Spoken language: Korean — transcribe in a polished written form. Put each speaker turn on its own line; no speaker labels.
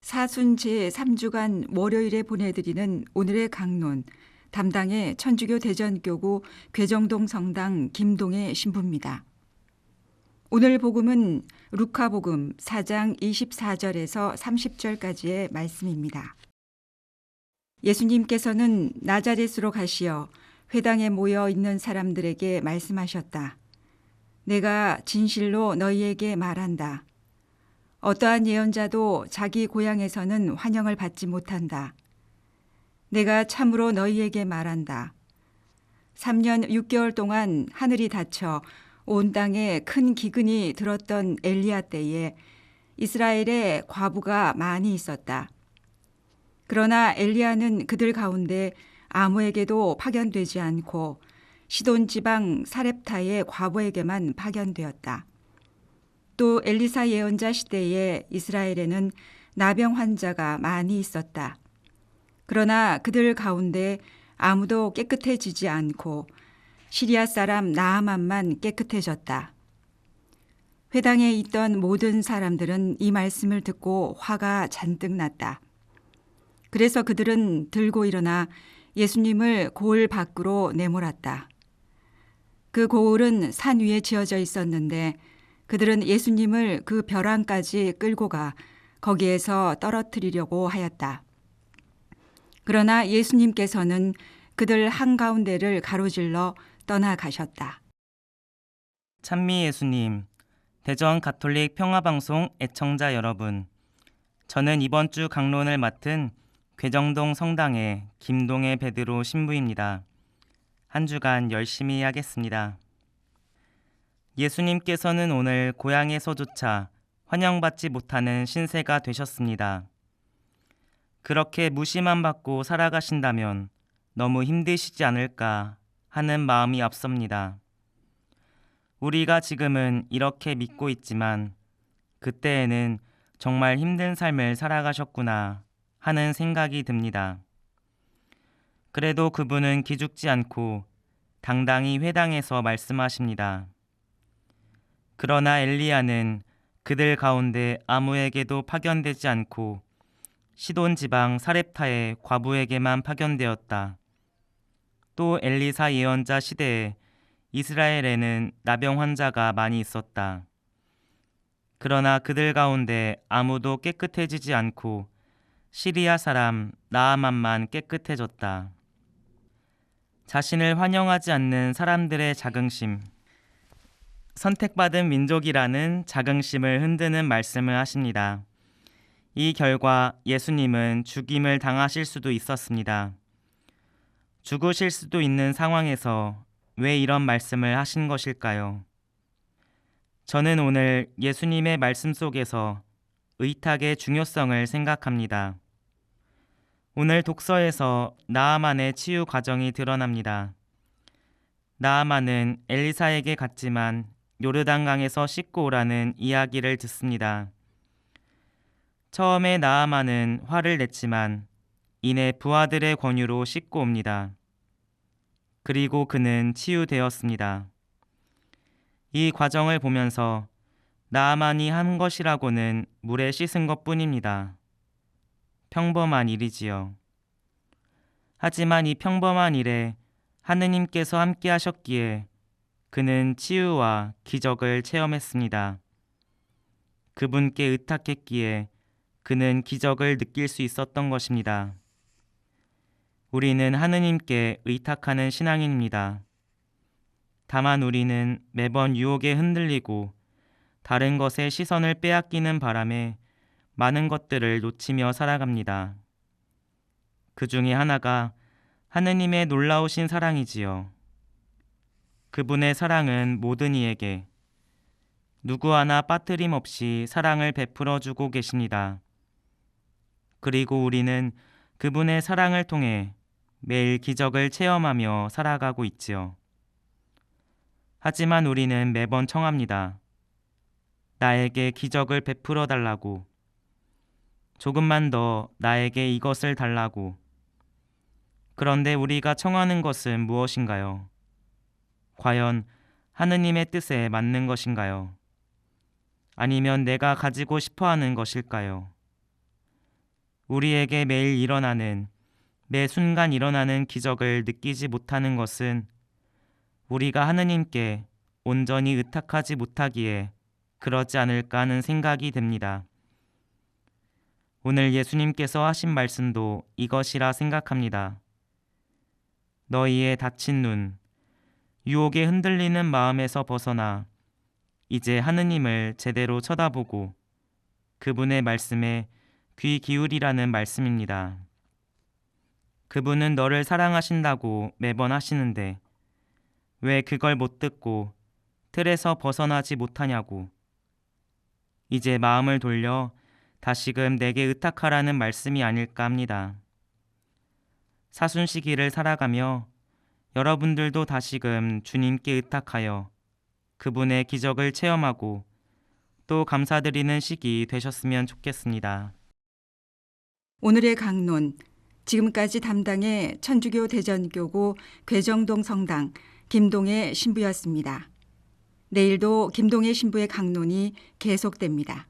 사순 제3주간 월요일에 보내드리는 오늘의 강론, 담당의 천주교 대전교구 괴정동 성당 김동애 신부입니다. 오늘 복음은 루카복음 4장 24절에서 30절까지의 말씀입니다. 예수님께서는 나자렛으로 가시어 회당에 모여 있는 사람들에게 말씀하셨다. 내가 진실로 너희에게 말한다. 어떠한 예언자도 자기 고향에서는 환영을 받지 못한다. 내가 참으로 너희에게 말한다. 3년 6개월 동안 하늘이 닫혀 온 땅에 큰 기근이 들었던 엘리야 때에 이스라엘에 과부가 많이 있었다. 그러나 엘리야는 그들 가운데 아무에게도 파견되지 않고 시돈 지방 사렙타의 과부에게만 파견되었다. 또 엘리사 예언자 시대에 이스라엘에는 나병 환자가 많이 있었다. 그러나 그들 가운데 아무도 깨끗해지지 않고 시리아 사람 나아만만 깨끗해졌다. 회당에 있던 모든 사람들은 이 말씀을 듣고 화가 잔뜩 났다. 그래서 그들은 들고 일어나 예수님을 고을 밖으로 내몰았다. 그 고을은 산 위에 지어져 있었는데 그들은 예수님을 그 벼랑까지 끌고 가 거기에서 떨어뜨리려고 하였다. 그러나 예수님께서는 그들 한가운데를 가로질러 떠나가셨다.
찬미 예수님, 대전 가톨릭 평화방송 애청자 여러분, 저는 이번 주 강론을 맡은 괴정동 성당의 김동애 베드로 신부입니다. 한 주간 열심히 하겠습니다. 예수님께서는 오늘 고향에서조차 환영받지 못하는 신세가 되셨습니다. 그렇게 무시만 받고 살아가신다면 너무 힘드시지 않을까 하는 마음이 앞섭니다. 우리가 지금은 이렇게 믿고 있지만 그때에는 정말 힘든 삶을 살아가셨구나 하는 생각이 듭니다. 그래도 그분은 기죽지 않고 당당히 회당에서 말씀하십니다. 그러나 엘리야는 그들 가운데 아무에게도 파견되지 않고 시돈 지방 사렙타의 과부에게만 파견되었다. 또 엘리사 예언자 시대에 이스라엘에는 나병 환자가 많이 있었다. 그러나 그들 가운데 아무도 깨끗해지지 않고 시리아 사람 나아만만 깨끗해졌다. 자신을 환영하지 않는 사람들의 자긍심, 선택받은 민족이라는 자긍심을 흔드는 말씀을 하십니다. 이 결과 예수님은 죽임을 당하실 수도 있었습니다. 죽으실 수도 있는 상황에서 왜 이런 말씀을 하신 것일까요? 저는 오늘 예수님의 말씀 속에서 의탁의 중요성을 생각합니다. 오늘 독서에서 나아만의 치유 과정이 드러납니다. 나아만은 엘리사에게 갔지만 요르단강에서 씻고 오라는 이야기를 듣습니다. 처음에 나아만은 화를 냈지만 이내 부하들의 권유로 씻고 옵니다. 그리고 그는 치유되었습니다. 이 과정을 보면서 나아만이 한 것이라고는 물에 씻은 것뿐입니다. 평범한 일이지요. 하지만 이 평범한 일에 하느님께서 함께 하셨기에 그는 치유와 기적을 체험했습니다. 그분께 의탁했기에 그는 기적을 느낄 수 있었던 것입니다. 우리는 하느님께 의탁하는 신앙인입니다. 다만 우리는 매번 유혹에 흔들리고 다른 것에 시선을 빼앗기는 바람에 많은 것들을 놓치며 살아갑니다. 그 중에 하나가 하느님의 놀라우신 사랑이지요. 그분의 사랑은 모든 이에게 누구 하나 빠뜨림 없이 사랑을 베풀어 주고 계십니다. 그리고 우리는 그분의 사랑을 통해 매일 기적을 체험하며 살아가고 있지요. 하지만 우리는 매번 청합니다. 나에게 기적을 베풀어 달라고. 조금만 더 나에게 이것을 달라고. 그런데 우리가 청하는 것은 무엇인가요? 과연 하느님의 뜻에 맞는 것인가요? 아니면 내가 가지고 싶어 하는 것일까요? 우리에게 매일 일어나는, 매 순간 일어나는 기적을 느끼지 못하는 것은 우리가 하느님께 온전히 의탁하지 못하기에 그러지 않을까 하는 생각이 듭니다. 오늘 예수님께서 하신 말씀도 이것이라 생각합니다. 너희의 닫힌 눈, 유혹에 흔들리는 마음에서 벗어나 이제 하느님을 제대로 쳐다보고 그분의 말씀에 귀 기울이라는 말씀입니다. 그분은 너를 사랑하신다고 매번 하시는데 왜 그걸 못 듣고 틀에서 벗어나지 못하냐고. 이제 마음을 돌려 다시금 내게 의탁하라는 말씀이 아닐까 합니다. 사순시기를 살아가며 여러분들도 다시금 주님께 의탁하여 그분의 기적을 체험하고 또 감사드리는 시기 되셨으면 좋겠습니다.
오늘의 강론, 지금까지 담당의 천주교 대전교구 괴정동 성당 김동애 신부였습니다. 내일도 김동애 신부의 강론이 계속됩니다.